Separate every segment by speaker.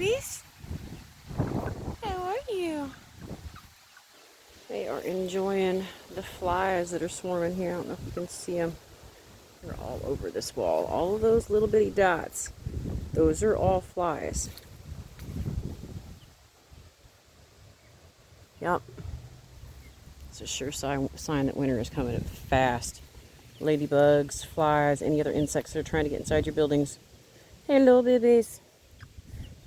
Speaker 1: babies. How are you? They are enjoying the flies that are swarming here. I don't know if you can see them. They're all over this wall. All of those little bitty dots, those are all flies. Yep. It's a sure sign that winter is coming fast. Ladybugs, flies, any other insects that are trying to get inside your buildings. Hello, babies.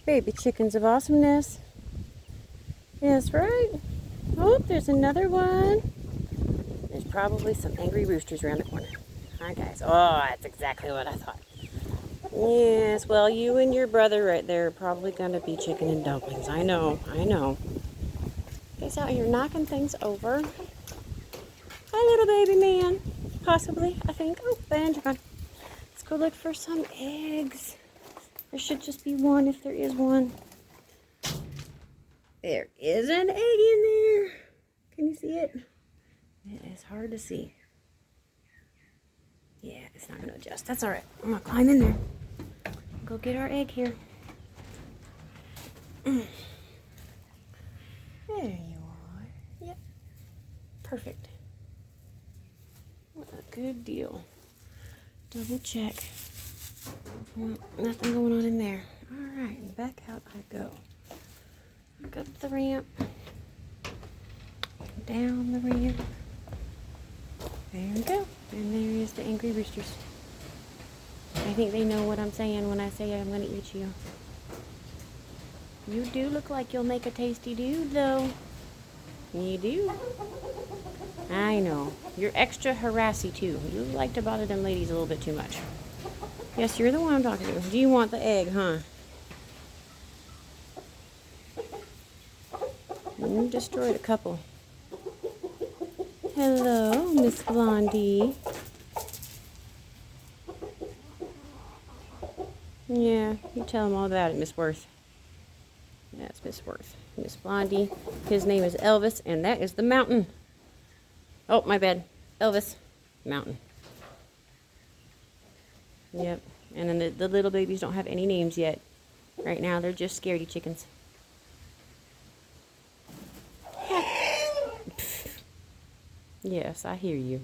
Speaker 1: Baby chickens of awesomeness. Yes, right. Oh, there's another one. There's probably some angry roosters around the corner. Hi, guys. Oh, that's exactly what I thought. Yes, well, you and your brother right there are probably going to be chicken and dumplings. I know, I know. He's out here knocking things over. Hi, little baby man. Possibly, I think. Oh, and you're gone. Let's go look for some eggs. There should just be one if there is one. There is an egg in there. Can you see it? It is hard to see. Yeah, it's not going to adjust. That's all right. I'm going to climb in there. Go get our egg here. There you are. Yep. Perfect. What a good deal. Double check. Well, nothing going on in there. All right, back out I go. Back up the ramp. Down the ramp. There we go. And there is the angry roosters. I think they know what I'm saying when I say I'm going to eat you. You do look like you'll make a tasty dude, though. You do. I know. You're extra harassy, too. You like to bother them ladies a little bit too much. Yes, you're the one I'm talking to. Do you want the egg, huh? You destroyed a couple. Hello, Miss Blondie. Yeah, you tell him all about it, Miss Worth. That's Miss Worth. Miss Blondie. His name is Elvis, and that is the mountain. Oh, my bad. Elvis. Mountain. Yep. And then the little babies don't have any names yet. Right now, they're just scaredy chickens. Yes, I hear you.